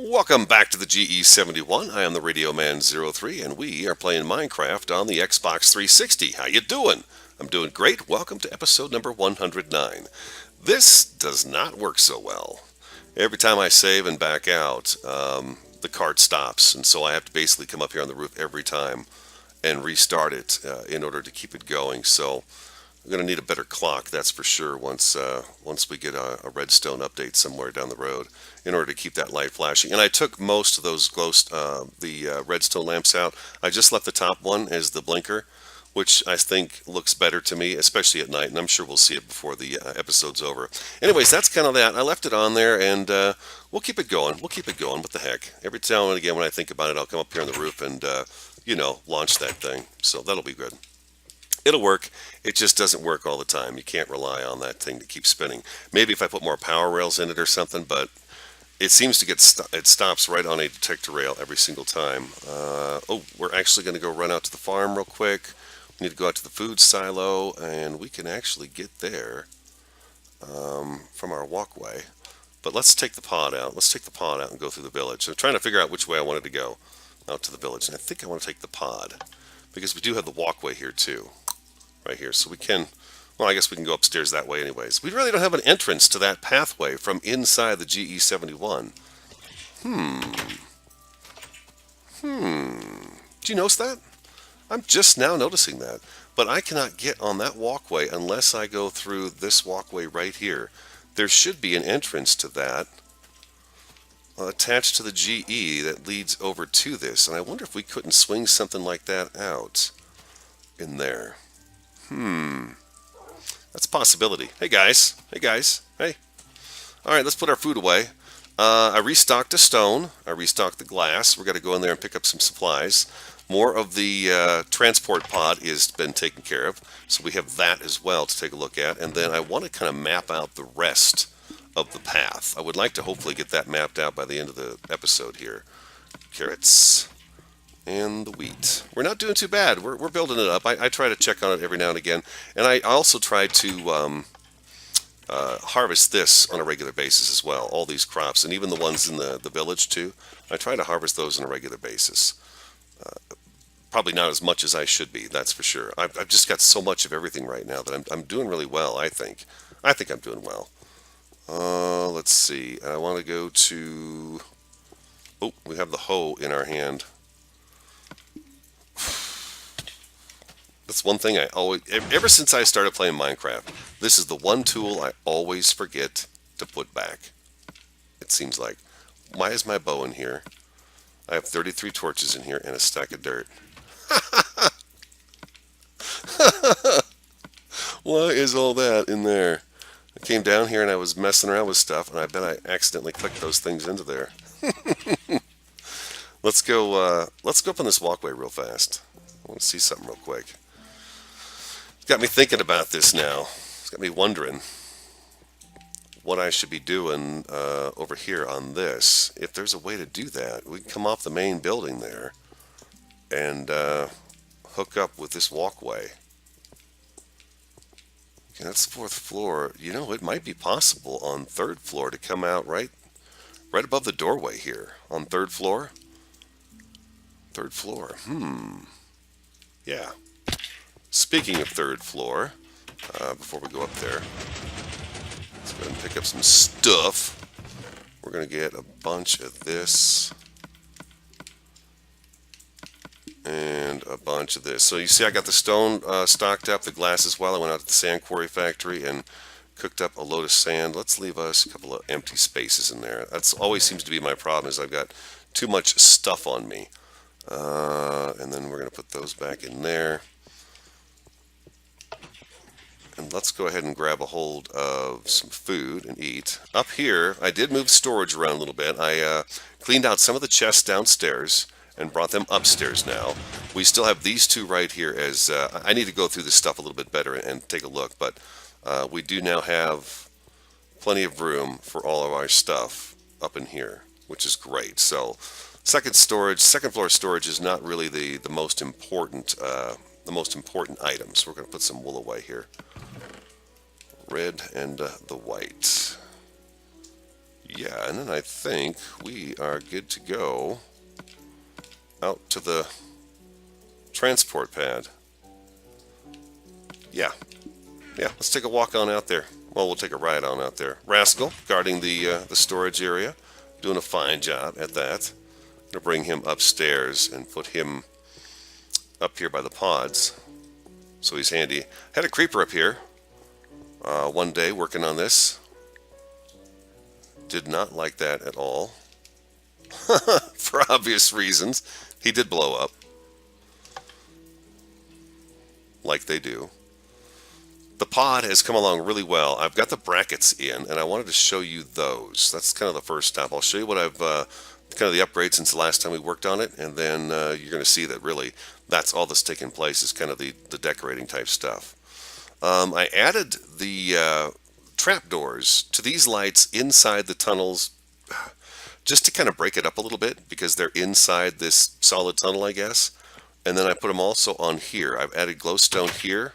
Welcome back to the GE-71. I am the RadioMan03, and we are playing Minecraft on the Xbox 360. How you doing? I'm doing great. Welcome to episode number 109. This does not work so well. Every time I save and back out, the cart stops, and so I have to basically come up here on the roof every time and restart it in order to keep it going. So we're going to need a better clock, that's for sure, once we get a redstone update somewhere down the road in order to keep that light flashing. And I took most of those redstone lamps out. I just left the top one as the blinker, which I think looks better to me, especially at night, and I'm sure we'll see it before the episode's over. Anyways, that's kind of that. I left it on there, and we'll keep it going. We'll keep it going. What the heck? Every time and again when I think about it, I'll come up here on the roof and, launch that thing. So that'll be good. It'll work. It just doesn't work all the time. You can't rely on that thing to keep spinning. Maybe if I put more power rails in it or something, but it seems to it stops right on a detector rail every single time. We're actually going to go run out to the farm real quick. We need to go out to the food silo, and we can actually get there from our walkway. But let's take the pod out. Let's take the pod out and go through the village. I'm trying to figure out which way I wanted to go out to the village, and I think I want to take the pod because we do have the walkway here too. Right here, so we can, well, I guess we can go upstairs that way anyways. We really don't have an entrance to that pathway from inside the GE-71. Do you notice that? I'm just now noticing that. But I cannot get on that walkway unless I go through this walkway right here. There should be an entrance to that attached to the GE that leads over to this, and I wonder if we couldn't swing something like that out in there. That's a possibility. Hey guys. Hey guys. Hey. Alright, let's put our food away. I restocked a stone. I restocked the glass. We're going to go in there and pick up some supplies. More of the transport pod has been taken care of. So we have that as well to take a look at. And then I want to kind of map out the rest of the path. I would like to hopefully get that mapped out by the end of the episode here. Carrots. And the wheat. We're not doing too bad. We're building it up. I try to check on it every now and again. And I also try to harvest this on a regular basis as well. All these crops, and even the ones in the village too. I try to harvest those on a regular basis. Probably not as much as I should be, that's for sure. I've just got so much of everything right now that I'm doing really well, I think. I think I'm doing well. Let's see. I want to go to... Oh, we have the hoe in our hand. That's one thing I always, ever since I started playing Minecraft, this is the one tool I always forget to put back. It seems like. Why is my bow in here? I have 33 torches in here and a stack of dirt. Why is all that in there? I came down here and I was messing around with stuff, and I bet I accidentally clicked those things into there. Let's go up on this walkway real fast. I want to see something real quick. It's got me thinking about this now. It's got me wondering what I should be doing over here on this. If there's a way to do that, we can come off the main building there and hook up with this walkway. Okay, that's the 4th floor. You know, it might be possible on 3rd floor to come out right above the doorway here on 3rd floor. 3rd floor. Yeah. Speaking of 3rd floor, before we go up there, let's go ahead and pick up some stuff. We're going to get a bunch of this and a bunch of this. So you see I got the stone stocked up, the glass as well. I went out to the sand quarry factory and cooked up a load of sand. Let's leave us a couple of empty spaces in there. That's always seems to be my problem, is I've got too much stuff on me. And then we're going to put those back in there. And let's go ahead and grab a hold of some food and eat. Up here, I did move storage around a little bit. I cleaned out some of the chests downstairs and brought them upstairs now. We still have these two right here as I need to go through this stuff a little bit better and take a look, but we do now have plenty of room for all of our stuff up in here, which is great. So second floor storage is not really the most important items. We're going to put some wool away here. Red and the white. Yeah, and then I think we are good to go out to the transport pad. Yeah, yeah, let's take a walk on out there. Well, we'll take a ride on out there. Rascal, guarding the storage area, doing a fine job at that. Gonna bring him upstairs and put him up here by the pods, so he's handy. Had a creeper up here one day working on this. Did not like that at all, for obvious reasons. He did blow up, like they do. The pod has come along really well. I've got the brackets in, and I wanted to show you those. That's kind of the first stop. I'll show you what I've kind of the upgrade since the last time we worked on it, and then you're going to see that really that's all that's taken place is kind of the decorating type stuff. I added the trapdoors to these lights inside the tunnels just to kind of break it up a little bit because they're inside this solid tunnel, I guess. And then I put them also on here. I've added glowstone here,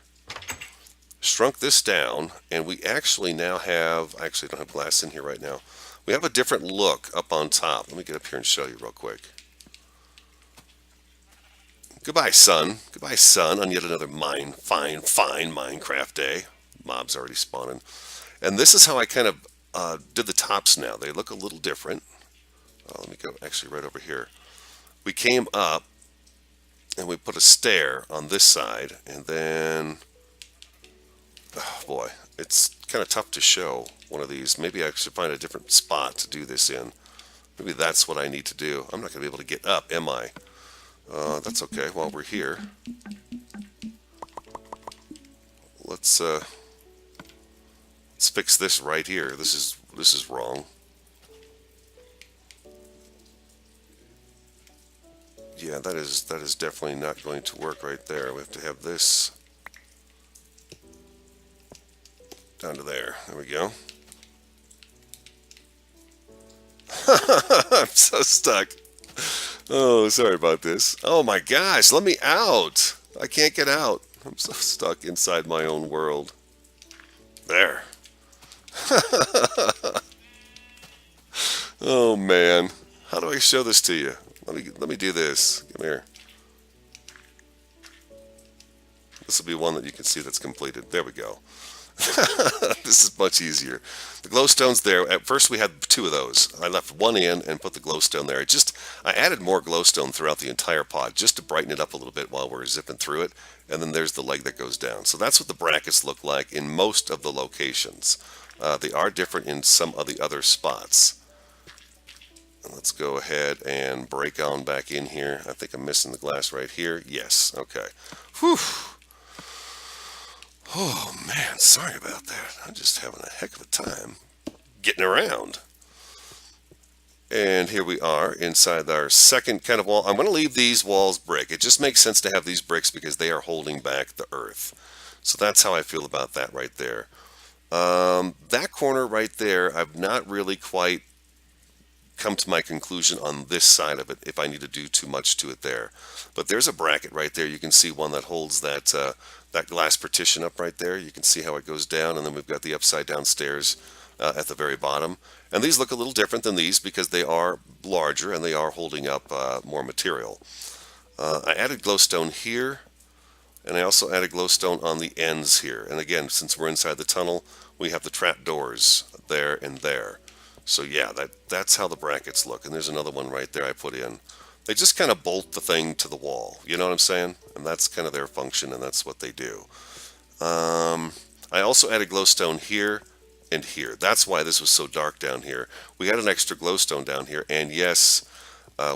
shrunk this down, and we actually now have, I actually don't have glass in here right now. We have a different look up on top. Let me get up here and show you real quick. Goodbye, sun. Goodbye, sun, on yet another fine Minecraft day. Mobs already spawning. And this is how I kind of did the tops now. They look a little different. Let me go actually right over here. We came up and we put a stair on this side, and then, oh boy, it's kind of tough to show one of these. Maybe I should find a different spot to do this in. Maybe that's what I need to do. I'm not going to be able to get up, am I? That's okay. While we're here, let's fix this right here. This is wrong. Yeah, that is definitely not going to work right there. We have to have this down to there. There we go. I'm so stuck. Oh, sorry about this. Oh my gosh, let me out. I can't get out. I'm so stuck inside my own world. There. Oh man. How do I show this to you? Let me do this. Come here. This will be one that you can see that's completed. There we go. This is much easier. The glowstone's there. At first we had two of those. I left one in and put the glowstone there. I added more glowstone throughout the entire pod just to brighten it up a little bit while we're zipping through it. And then there's the leg that goes down. So that's what the brackets look like in most of the locations. They are different in some of the other spots. Let's go ahead and break on back in here. I think I'm missing the glass right here. Yes, okay. Whew. Oh man, sorry about that. I'm just having a heck of a time getting around. And here we are inside our second kind of wall. I'm going to leave these walls brick. It just makes sense to have these bricks because they are holding back the earth. So that's how I feel about that right there. That corner right there, I've not really quite come to my conclusion on this side of it if I need to do too much to it there. But there's a bracket right there. You can see one that holds that that glass partition up right there. You can see how it goes down, and then we've got the upside down stairs at the very bottom. And these look a little different than these because they are larger and they are holding up more material. I added glowstone here, and I also added glowstone on the ends here. And again, since we're inside the tunnel, we have the trap doors there and there. So yeah, that's how the brackets look. And there's another one right there I put in. They just kind of bolt the thing to the wall. You know what I'm saying? And that's kind of their function, and that's what they do. I also added glowstone here and here. That's why this was so dark down here. We had an extra glowstone down here, and yes,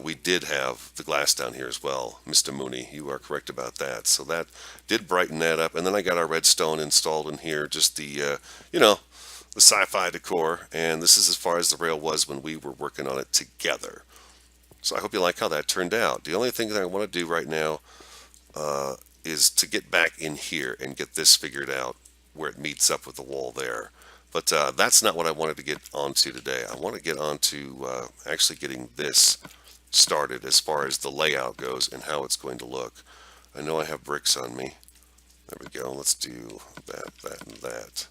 we did have the glass down here as well. Mr. Mooney, you are correct about that. So that did brighten that up. And then I got our redstone installed in here, just the, you know, the sci-fi decor, and this is as far as the rail was when we were working on it together. So I hope you like how that turned out. The only thing that I want to do right now is to get back in here and get this figured out where it meets up with the wall there. But that's not what I wanted to get onto today. I want to get onto actually getting this started as far as the layout goes and how it's going to look. I know I have bricks on me. There we go. Let's do that, that, and that.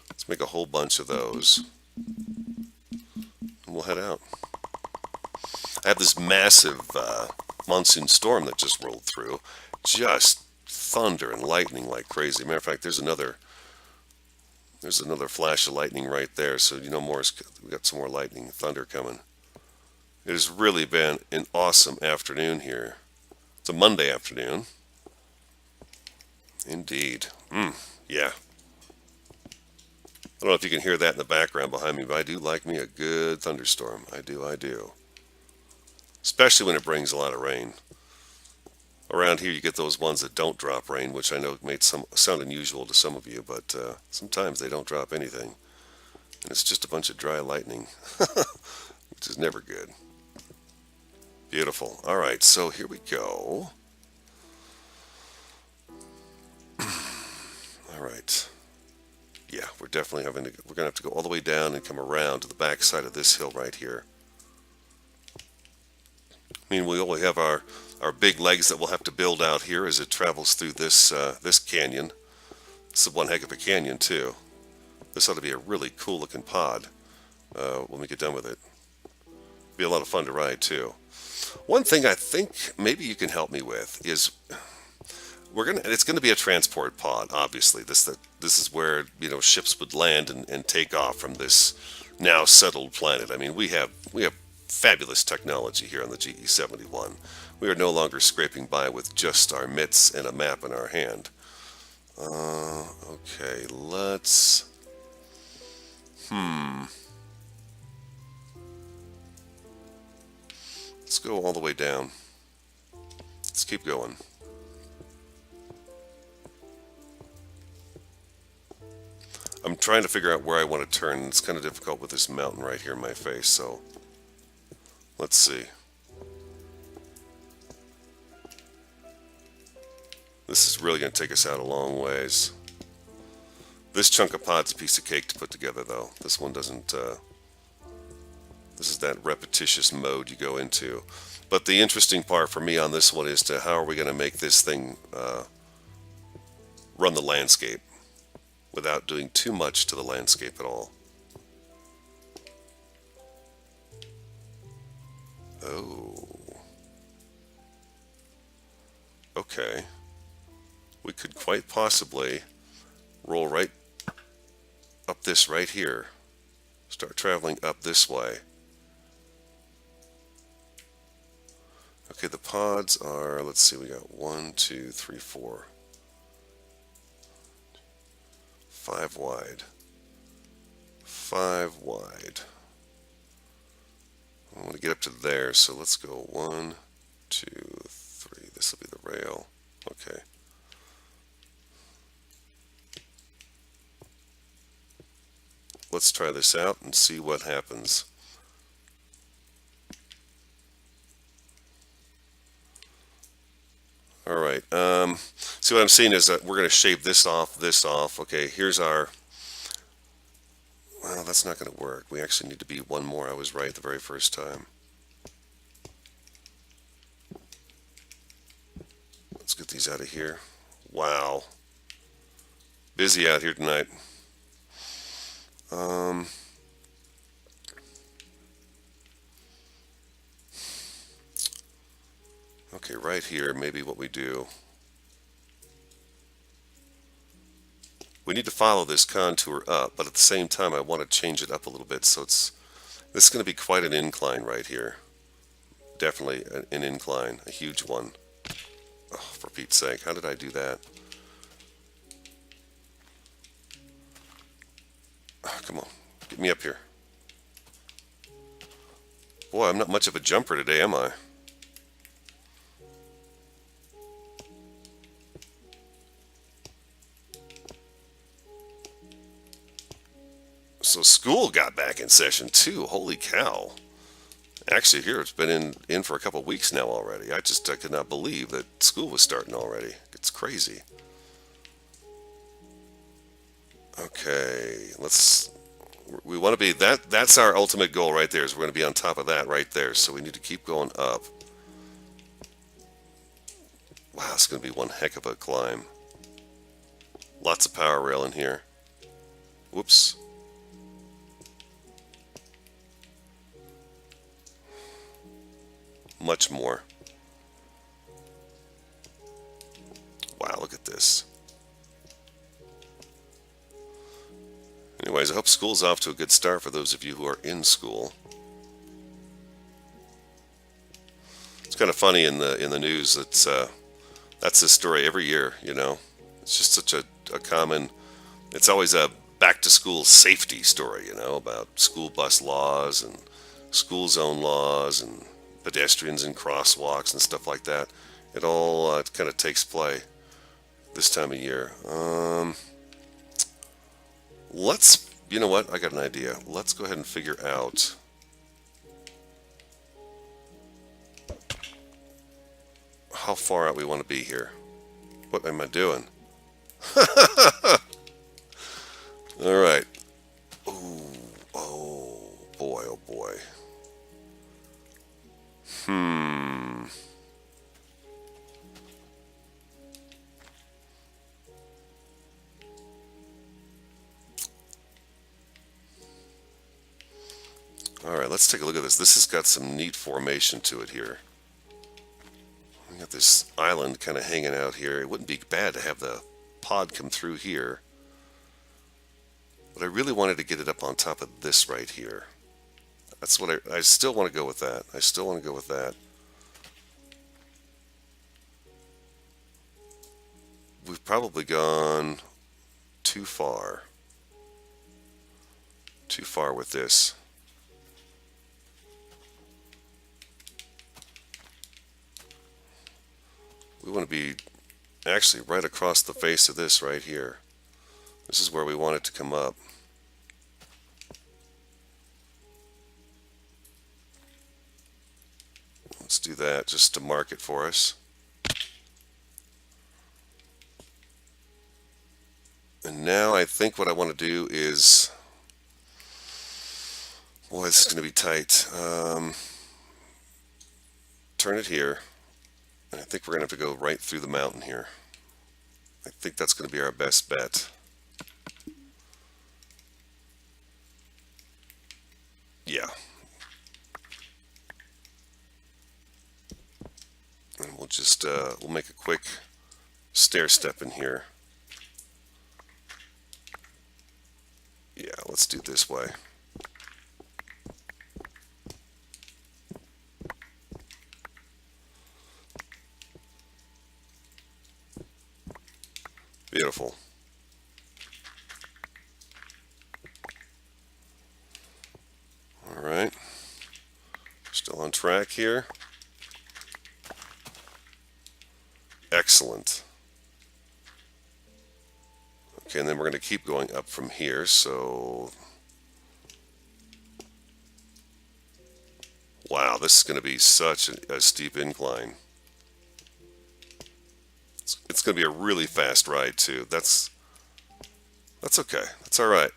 Let's make a whole bunch of those. and we'll head out. I have this massive monsoon storm that just rolled through. Just thunder and lightning like crazy. Matter of fact, there's another flash of lightning right there. So you know we got some more lightning, thunder coming. It has really been an awesome afternoon here. It's a Monday afternoon. Indeed. Yeah. I don't know if you can hear that in the background behind me, but I do like me a good thunderstorm. I do. Especially when it brings a lot of rain. Around here you get those ones that don't drop rain, which I know may sound unusual to some of you, but sometimes they don't drop anything. And it's just a bunch of dry lightning, which is never good. Beautiful. All right, so here we go. All right. Yeah, we're definitely we're going to have to go all the way down and come around to the back side of this hill right here. I mean, we only have our big legs that we'll have to build out here as it travels through this this canyon. This is one heck of a canyon, too. This ought to be a really cool looking pod when we get done with it. Be a lot of fun to ride, too. One thing I think maybe you can help me with is it's going to be a transport pod, obviously. This is where, you know, ships would land and take off from this now settled planet. I mean, we have fabulous technology here on the GE-71. We are no longer scraping by with just our mitts and a map in our hand. Okay, let's go all the way down. Let's keep going. I'm trying to figure out where I want to turn. It's kind of difficult with this mountain right here in my face, so let's see. This is really going to take us out a long ways. This chunk of pod's a piece of cake to put together, though. This one doesn't, this is that repetitious mode you go into. But the interesting part for me on this one is how are we going to make this thing run the landscape without doing too much to the landscape at all. Oh. Okay. We could quite possibly roll right up this right here. Start traveling up this way. Okay, the pods are, let's see, we got 1, 2, 3, 4. 5 wide. 5 wide. I want to get up to there, so let's go 1, 2, 3. This will be the rail. Okay. Let's try this out and see what happens. All right. See what I'm seeing is that we're going to shave this off, this off. Okay, here's our. Well, that's not going to work. We actually need to be one more. I was right the very first time. Let's get these out of here. Wow. Busy out here tonight. Okay, right here, maybe what we do. We need to follow this contour up, but at the same time I want to change it up a little bit, so this is going to be quite an incline right here. Definitely an incline, a huge one. Oh, for Pete's sake, how did I do that? Oh, come on, get me up here. Boy, I'm not much of a jumper today, am I? So school got back in session too. Holy cow. Actually, here it's been in for a couple of weeks now already. I could not believe that school was starting already. It's crazy. Okay, we want to be, that's our ultimate goal right there, is we're going to be on top of that right there. So we need to keep going up. Wow, it's going to be one heck of a climb. Lots of power rail in here. Whoops. much more. Wow, look at this. Anyways, I hope school's off to a good start for those of you who are in school. It's kind of funny in the news. That's the story every year. It's just such a common. It's always a back to school safety story. About school bus laws and school zone laws and pedestrians and crosswalks and stuff like that. It all kind of takes play this time of year. You know what? I got an idea. Let's go ahead and figure out how far out we want to be here. What am I doing? All right. Ooh, oh boy, oh boy. All right, let's take a look at this. This has got some neat formation to it here. We got this island kind of hanging out here. It wouldn't be bad to have the pod come through here. But I really wanted to get it up on top of this right here. That's what I still want to go with that. I still want to go with that. We've probably gone too far. Too far with this. We want to be actually right across the face of this right here. This is where we want it to come up. Let's do that just to mark it for us. And now I think what I want to do is, boy, this is going to be tight. Turn it here. And I think we're going to have to go right through the mountain here. I think that's going to be our best bet. Yeah. And we'll just, we'll make a quick stair step in here. Yeah, let's do it this way. Beautiful. All right. Still on track here. Excellent. Okay, and then we're going to keep going up from here, so... Wow, this is going to be such a steep incline. It's going to be a really fast ride, too. That's okay. That's all right.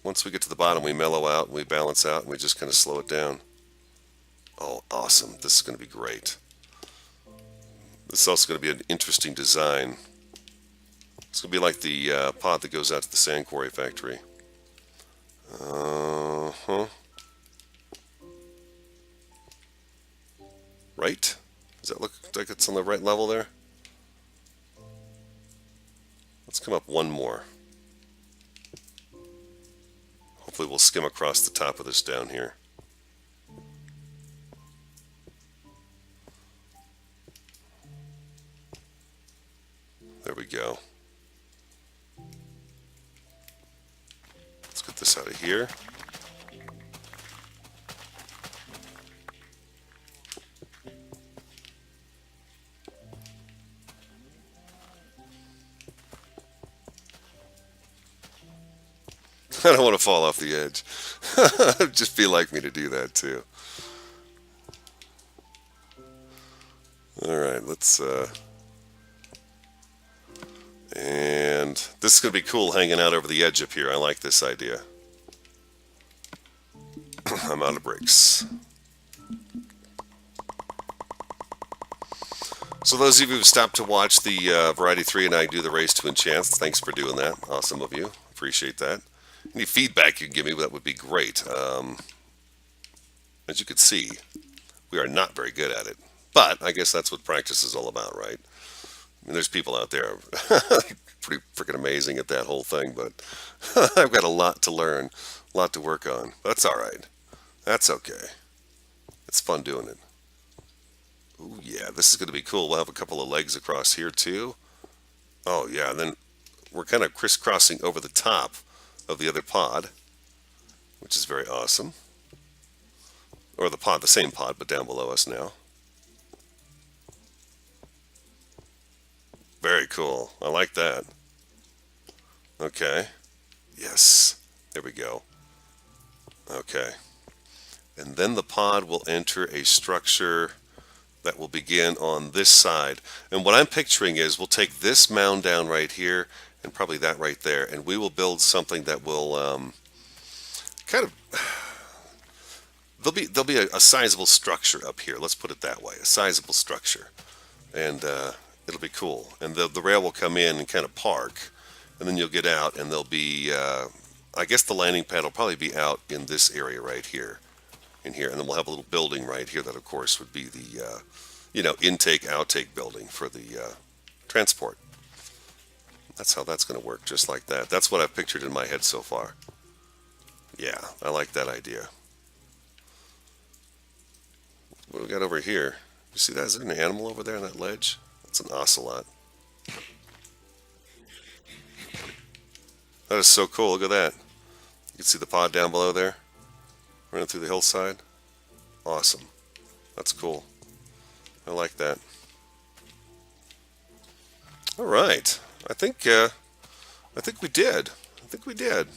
Once we get to the bottom, we mellow out, and we balance out, and we just kind of slow it down. Oh, awesome. This is going to be great. This is also going to be an interesting design. It's going to be like the pod that goes out to the sand quarry factory. Right? Does that look like it's on the right level there? Let's come up one more. Hopefully we'll skim across the top of this down here. There we go. Let's get this out of here. I don't want to fall off the edge. It'd just be like me to do that too. Alright, let's and this is going to be cool hanging out over the edge up here. I like this idea. I'm out of bricks. So those of you who stopped to watch the Variety 3 and I do the race to enchants, thanks for doing that. Awesome of you. Appreciate that. Any feedback you can give me, that would be great. As you can see, We are not very good at it. But I guess that's what practice is all about, right? I mean, there's people out there pretty freaking amazing at that whole thing, but I've got a lot to learn, a lot to work on. That's all right. That's okay. It's fun doing it. Ooh, yeah, this is going to be cool. We'll have a couple of legs across here too. Oh yeah, and then we're kind of crisscrossing over the top of the other pod, which is very awesome. Or the pod, the same pod, but down below us now. Very cool. I like that. Okay. Yes. There we go. Okay. And then the pod will enter a structure that will begin on this side. And what I'm picturing is we'll take this mound down right here and probably that right there, and we will build something that will kind of there'll be a sizable structure up here. Let's put it that way, a sizable structure, and it'll be cool. And the rail will come in and kind of park, and then you'll get out, and there'll be I guess the landing pad will probably be out in this area right here, in here, and then we'll have a little building right here that, of course, would be the intake outtake building for the transport. That's how that's going to work, just like that. That's what I've pictured in my head so far. Yeah, I like that idea. What do we got over here? You see that? Is there an animal over there on that ledge? That's an ocelot. That is so cool. Look at that. You can see the pod down below there, running through the hillside. Awesome. That's cool. I like that. All right. I think we did. I think we did.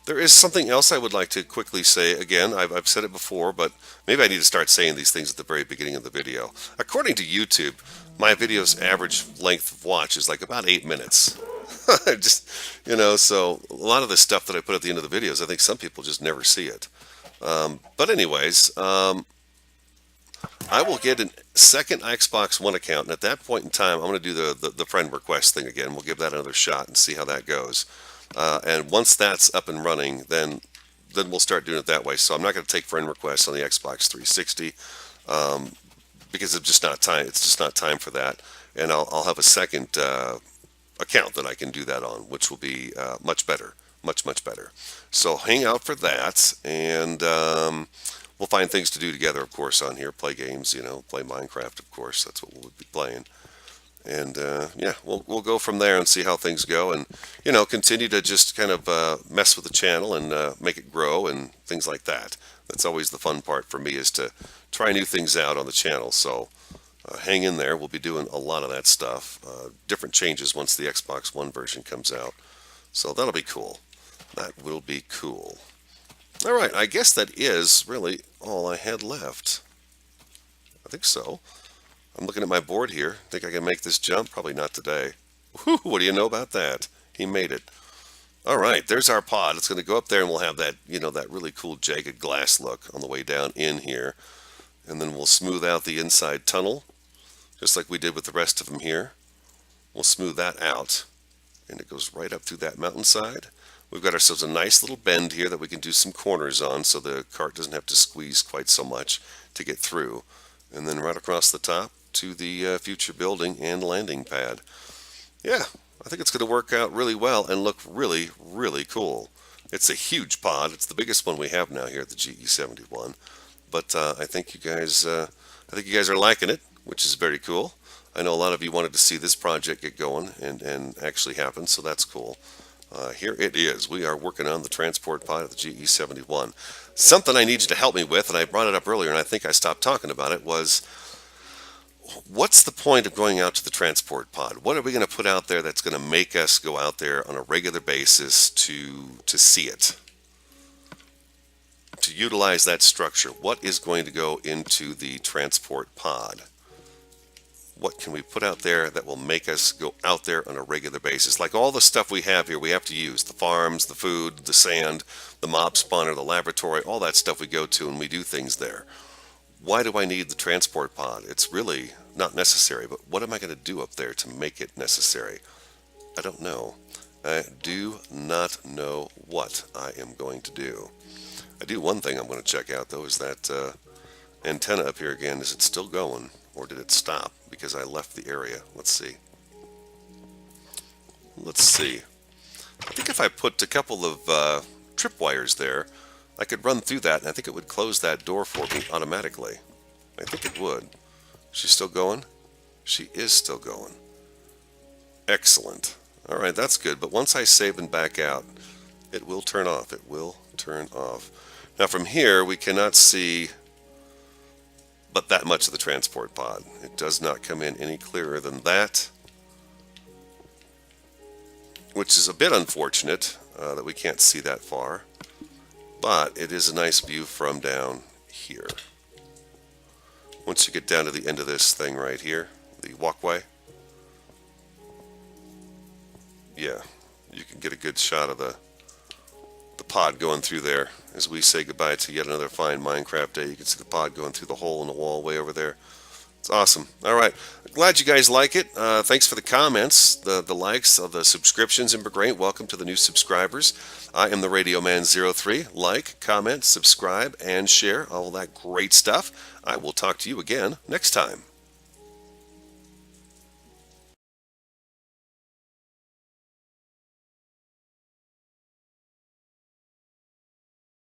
There is something else I would like to quickly say. Again, I've said it before, but maybe I need to start saying these things at the very beginning of the video. According to YouTube, my video's average length of watch is like about 8 minutes. Just, so a lot of the stuff that I put at the end of the videos, I think some people just never see it. But anyways, I will get a second Xbox One account, and at that point in time, I'm going to do the friend request thing again. We'll give that another shot and see how that goes. And once that's up and running, then we'll start doing it that way. So I'm not going to take friend requests on the Xbox 360 because it's just not time. It's just not time for that. And I'll have a second account that I can do that on, which will be much better, much better. So hang out for that, and we'll find things to do together, of course, on here. Play games, play Minecraft, of course. That's what we'll be playing. And yeah, we'll go from there and see how things go, and continue to just kind of mess with the channel and make it grow and things like that. That's always the fun part for me, is to try new things out on the channel. So hang in there. We'll be doing a lot of that stuff. Different changes once the Xbox One version comes out. So that'll be cool. That will be cool. All right, I guess that is really all I had left. I think so. I'm looking at my board here. Think I can make this jump? Probably not today. Whew, what do you know about that? He made it. All right, there's our pod. It's going to go up there, and we'll have that, that really cool jagged glass look on the way down in here. And then we'll smooth out the inside tunnel, just like we did with the rest of them here. We'll smooth that out, and it goes right up through that mountainside. We've got ourselves a nice little bend here that we can do some corners on, so the cart doesn't have to squeeze quite so much to get through. And then right across the top to the future building and landing pad. Yeah, I think it's going to work out really well and look really, really cool. It's a huge pod. It's the biggest one we have now here at the GE-71. But I think you guys are liking it, which is very cool. I know a lot of you wanted to see this project get going and actually happen, so that's cool. Here it is. We are working on the transport pod of the GE-71. Something I need you to help me with, and I brought it up earlier, and I think I stopped talking about it, was what's the point of going out to the transport pod? What are we going to put out there that's going to make us go out there on a regular basis to see it? To utilize that structure, what is going to go into the transport pod? What can we put out there that will make us go out there on a regular basis? Like all the stuff we have here, we have to use. The farms, the food, the sand, the mob spawner, the laboratory, all that stuff we go to and we do things there. Why do I need the transport pod? It's really not necessary, but what am I going to do up there to make it necessary? I don't know. I do not know what I am going to do. I do one thing I'm going to check out, though, is that antenna up here again. Is it still going, or did it stop because I left the area? Let's see. Let's see. I think if I put a couple of tripwires there, I could run through that, and I think it would close that door for me automatically. I think it would. She's still going? She is still going. Excellent. All right, that's good. But once I save and back out, it will turn off. It will turn off. Now from here, we cannot see but that much of the transport pod. It does not come in any clearer than that, which is a bit unfortunate that we can't see that far. But it is a nice view from down here. Once you get down to the end of this thing right here, the walkway, yeah, you can get a good shot of the pod going through there. As we say goodbye to yet another fine Minecraft day, you can see the pod going through the hole in the wall way over there. It's awesome. All right, glad you guys like it. Thanks for the comments, the likes, the subscriptions, and great. Welcome to the new subscribers. I am the RadioMan03. Like, comment, subscribe, and share all that great stuff. I will talk to you again next time.